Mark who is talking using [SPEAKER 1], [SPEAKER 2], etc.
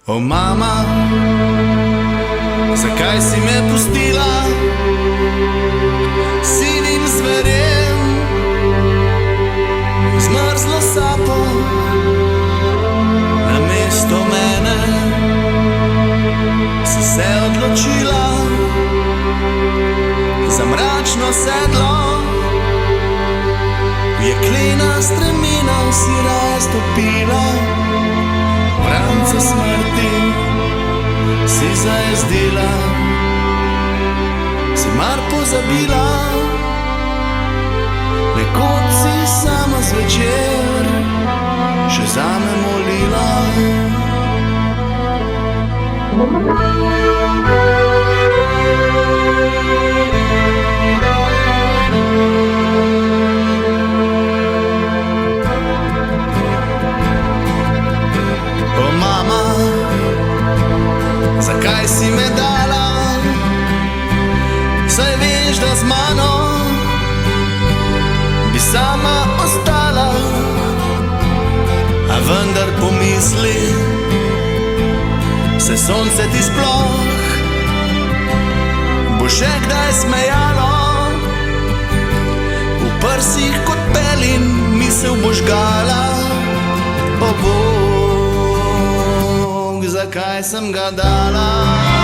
[SPEAKER 1] O mama, zakaj si me pustila sivim zverem, zmrzlo sapo namesto mene? Si se odločila za mračno sedlo, jeklena stremina si raje stopila, vrance smrti si zajezdila. Si mar pozabila, nekoč si sama zvečer še zame molila. O mama, zakaj si me dala? Saj veš, da z mano bi sama ostala, a vendar pomisli, se sonce ti sploh bo še kdaj smejalo? V prsih kot pelin misel bo žgala. O Bog, zakaj sem ga dala?